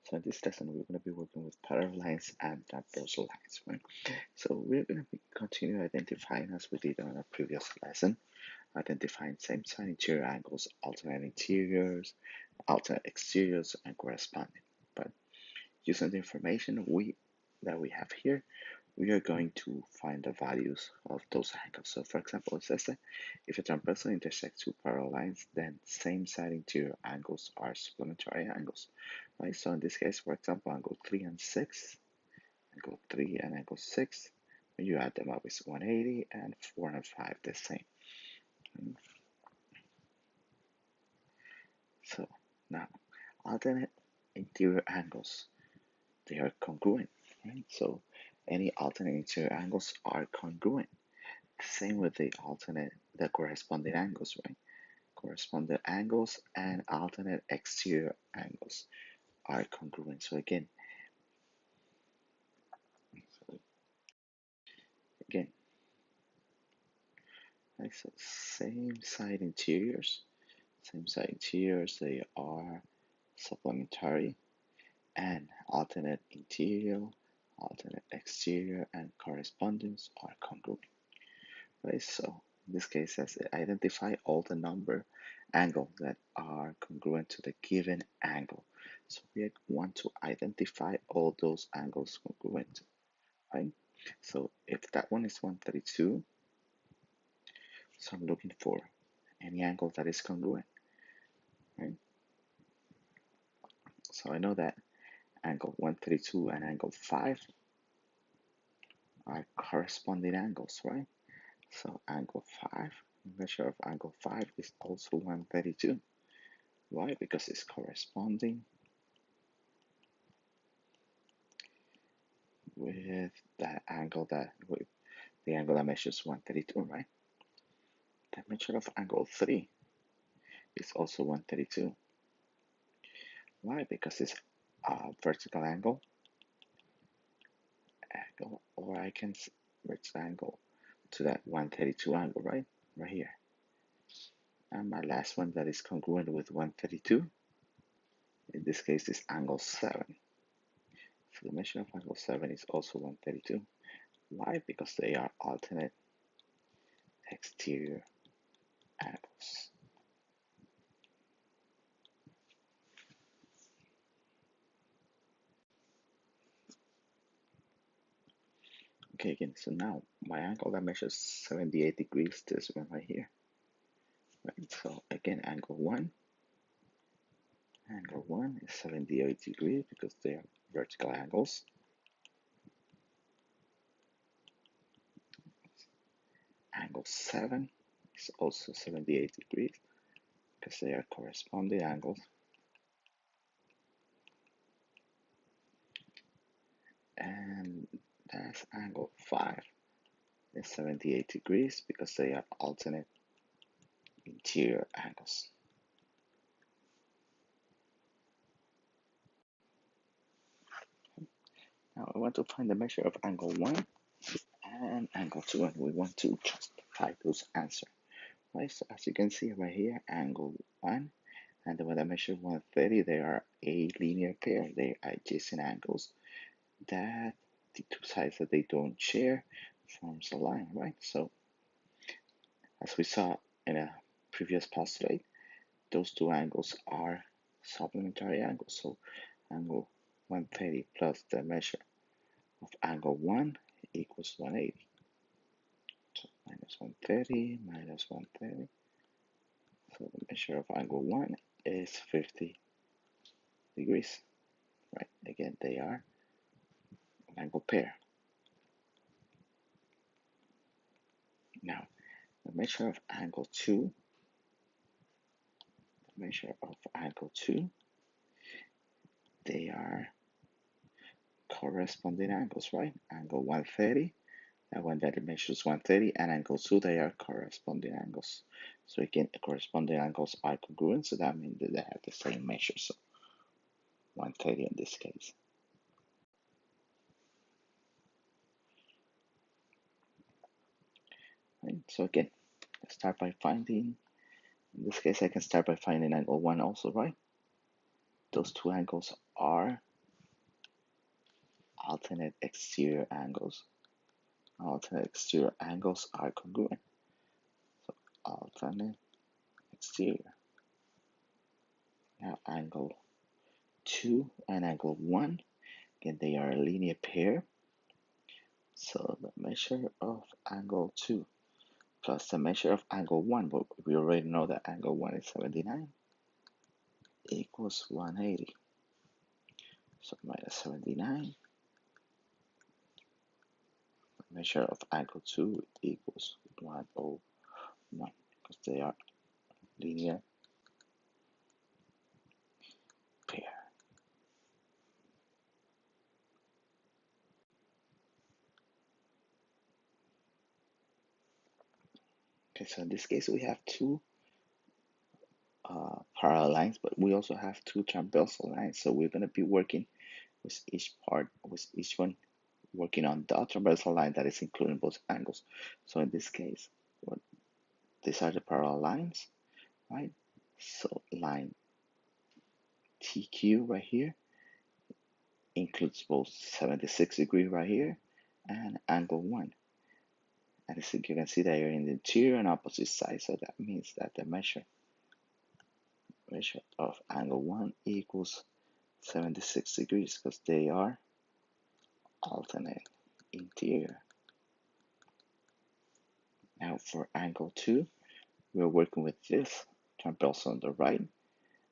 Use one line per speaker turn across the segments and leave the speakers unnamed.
So in this lesson, we're going to be working with parallel lines and transversal lines, right? So we're going to continue identifying, as we did on our previous lesson, identifying same side interior angles, alternate interiors, alternate exteriors, and corresponding. But using the information that we have here, we are going to find the values of those angles. So for example, it says that if a transversal intersects two parallel lines, then same side interior angles are supplementary angles, right? So in this case, for example, angle 3 and 6, angle 3 and angle 6, when you add them up, it's 180, and 4 and 5 the same. So now, alternate interior angles, they are congruent, right? So any alternate interior angles are congruent. Same with the corresponding angles, right? Corresponding angles and alternate exterior angles are congruent. So again, right, so same side interiors, they are supplementary, and alternate interior, alternate exterior, and correspondence are congruent. Right, so in this case, says identify all the number angles that are congruent to the given angle. So we want to identify all those angles congruent, right? So if that one is 132, so I'm looking for any angle that is congruent, right? So I know that angle 132 and angle 5 are corresponding angles, right? So angle 5, measure of angle 5 is also 132. Why? Because it's corresponding with that angle with the angle that measures 132, right? The measure of angle 3 is also 132. Why? Because it's a vertical angle, or I can vertical angle to that 132 angle, right? Right here. And my last one that is congruent with 132, in this case, is angle 7. So the measure of angle 7 is also 132. Why? Because they are alternate exterior angles. Okay, again, so now my angle that measures 78 degrees, this one right here. Right, so again, angle 1 is 78 degrees because they are vertical angles. Angle 7 is also 78 degrees because they are corresponding angles. And that's angle 5 is 78 degrees because they are alternate interior angles. Now I want to find the measure of angle 1 and angle 2, and we want to justify those answers. Right, so as you can see right here, angle 1 and the one that measure 130, they are a linear pair. They are adjacent angles that the two sides that they don't share forms a line, right? So as we saw in a previous postulate, those two angles are supplementary angles. So angle 130 plus the measure of angle 1 equals 180. So minus 130 minus 130. So the measure of angle 1 is 50 degrees, right? Again, they are an angle pair. Now, the measure of angle 2, they are corresponding angles, right? Angle 130, that one that measures 130, and angle 2, they are corresponding angles. So again, corresponding angles are congruent, so that means that they have the same measure. So 130 in this case. Right? So again, let's start by finding, in this case, I can start by finding angle 1 also, right? Those two angles are alternate exterior angles. Alternate exterior angles are congruent. So alternate exterior. Now angle 2 and angle 1, again they are a linear pair. So the measure of angle 2 plus the measure of angle 1, but we already know that angle 1 is 79, equals 180. So minus 79, the measure of angle 2 equals 101, because they are linear pair. Okay, so in this case we have two parallel lines, but we also have two transversal lines. So we're going to be working with each one working on the transversal line that is including both angles. So in this case, these are the parallel lines, right? So line TQ right here includes both 76 degree right here and angle 1. And as you can see, they are in the interior and opposite side. So that means that the measure of angle 1 equals 76 degrees because they are alternate interior. Now for angle 2, we're working with this transversal on the right,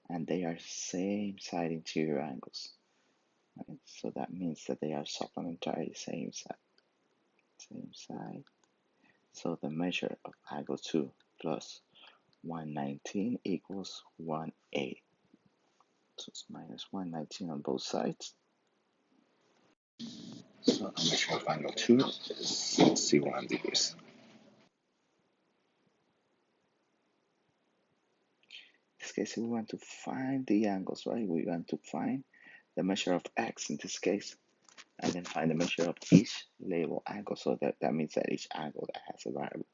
and they are same side interior angles. Right? So that means that they are supplementary, same side. So the measure of angle 2 plus 119 equals 180. So it's minus 119 on both sides. So a measure of angle 2 is 61 degrees. In this case, we want to find the angles, right? We want to find the measure of x in this case, and then find the measure of each label angle. So that means that each angle that has a variable.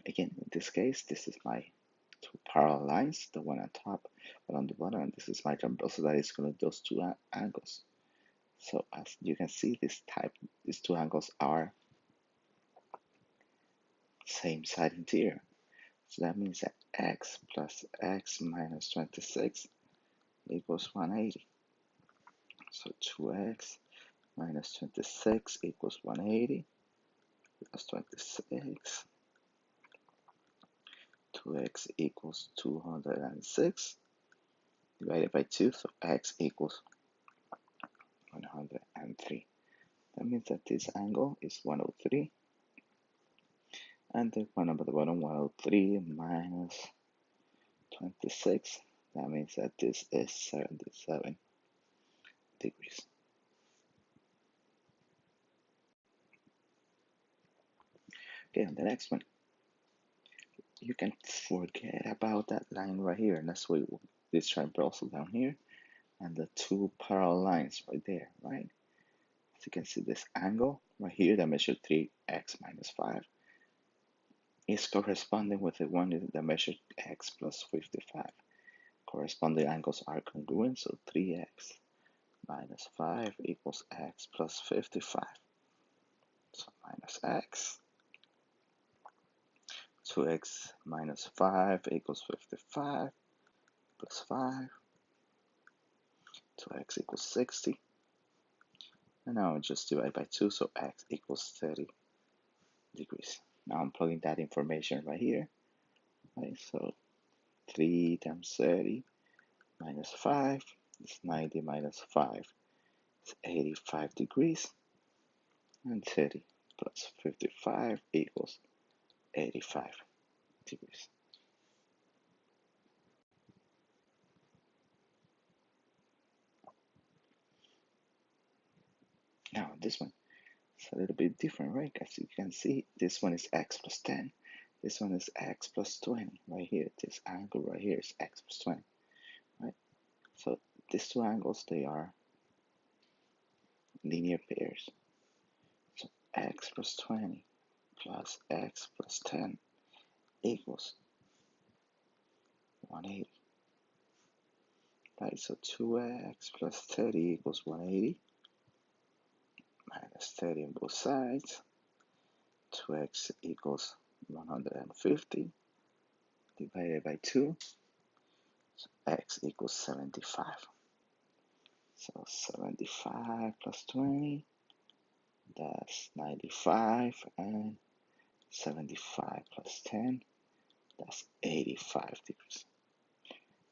Again, in this case, this is my two parallel lines, the one on top, one on the bottom, and this is my transversal that is connecting those two angles. So as you can see, these two angles are same side interior. So that means that x plus x minus 26 equals 180. So 2x minus 26 equals 180 plus 26. 2x equals 206 divided by 2, so x equals 103. That means that this angle is 103, and the one at the bottom, 103 minus 26, that means that this is 77 degrees. Okay, on the next one, you can forget about that line right here, and that's why this transversal down here, and the two parallel lines right there, right? So you can see this angle right here that measured 3x minus 5 is corresponding with the one that measured x plus 55. Corresponding angles are congruent, so 3x minus 5 equals x plus 55. So minus x, 2x minus 5 equals 55, plus 5, 2x equals 60. And now I just divide by 2, so x equals 30 degrees. Now I'm plugging that information right here. Right, so 3 times 30 minus 5 is 90 minus 5 is 85 degrees. And 30 plus 55 equals 85 degrees. Now this one is a little bit different, right? As you can see, this one is x plus 10. This one is x plus 20 right here. This angle right here is x plus 20, right? So these two angles, they are linear pairs. So x plus 20 plus x plus 10 equals 180. Right, so 2x plus 30 equals 180. minus 30 on both sides. 2x equals 150 divided by 2. So x equals 75. So 75 plus 20, that's 95, and 75 plus 10, that's 85 degrees.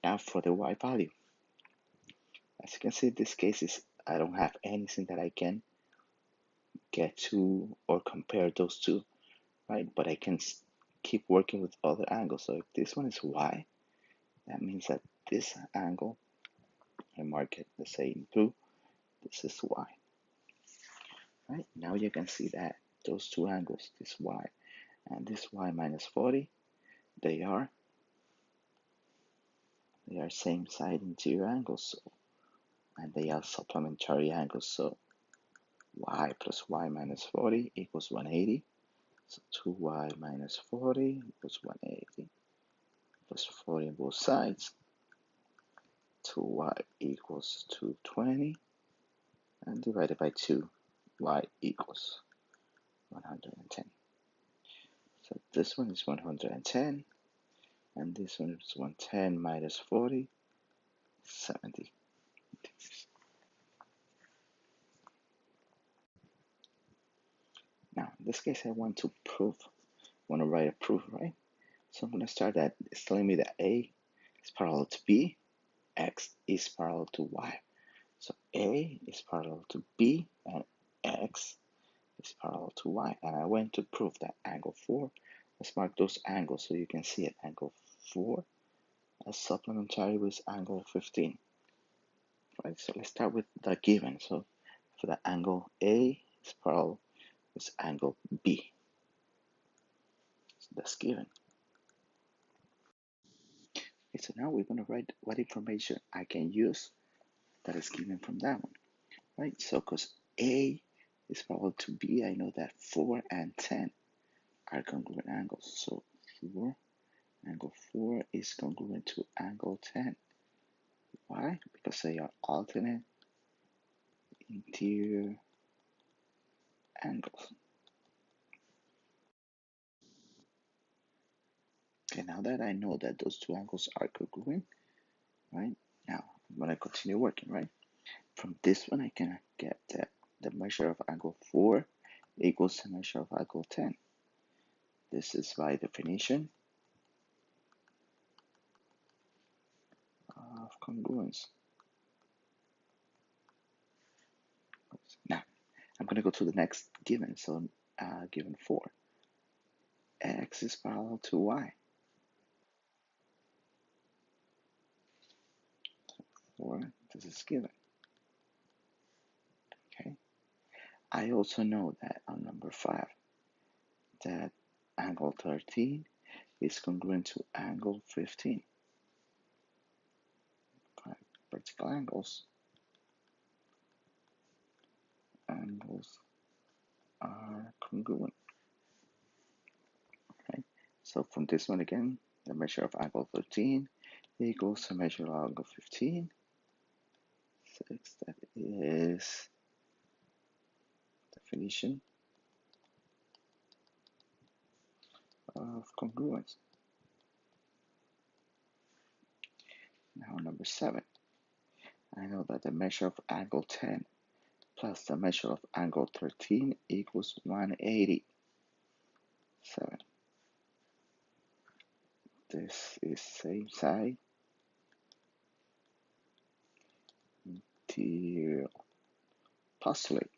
Now for the y value. As you can see, this case is I don't have anything that I can get to or compare those two, right? But I can keep working with other angles. So if this one is y, that means that this angle, I mark it, let's say in blue, this is y, right? Now you can see that those two angles, this y and this y minus 40, they are same side interior angles, so, and they are supplementary angles. So y plus y minus 40 equals 180. So 2y minus 40 equals 180 plus 40 on both sides. 2y equals 220 and divided by 2, y equals 110. So this one is 110 and this one is 110 minus 40, 70 degrees. Now, in this case, I want to write a proof, right? So I'm going to start that it's telling me that A is parallel to B, X is parallel to Y. So A is parallel to B, and X is parallel to Y. And I went to prove that angle 4. Let's mark those angles so you can see it. Angle 4 is supplementary with angle 15. Right, so let's start with the given. So for the angle A is parallel with angle B. So that's given. Okay, so now we're going to write what information I can use that is given from that one. Right, so because A is parallel to B, I know that 4 and 10 are congruent angles. So angle 4 is congruent to angle 10. Why? Because they are alternate interior angles. Okay, now that I know that those two angles are congruent, right? Now I'm gonna continue working, right? From this one, I can get that the measure of angle 4 equals the measure of angle 10. This is by definition of congruence. Now, I'm going to go to the next given. So, given 4. X is parallel to Y. 4, this is given. Okay. I also know that on number 5, that angle 13 is congruent to angle 15. Vertical angles are congruent. Okay. So from this one again, the measure of angle 13 equals the measure of angle 15. 6, that is definition of congruence. Now number 7, I know that the measure of angle 10 plus the measure of angle 13 equals 180. 7. This is same side interior postulate.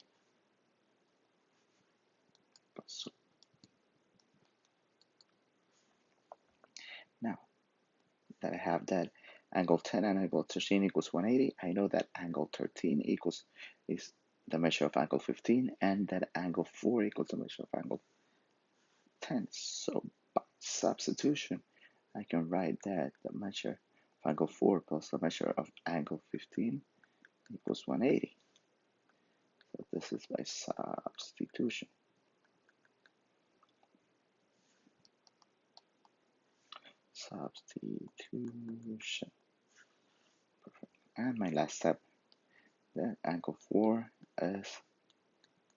Now that I have that angle 10 and angle 13 equals 180, I know that angle 13 is the measure of angle 15 and that angle 4 equals the measure of angle 10. So by substitution, I can write that the measure of angle 4 plus the measure of angle 15 equals 180. So this is by substitution. Substitution. Perfect. And my last step, the angle 4 is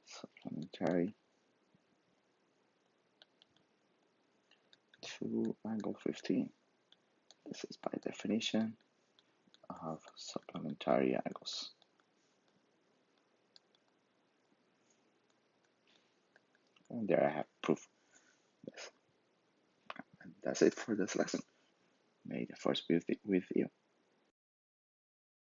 supplementary to angle 15. This is by definition of supplementary angles. And there I have proof. Yes. And that's it for this lesson. May the force be with you.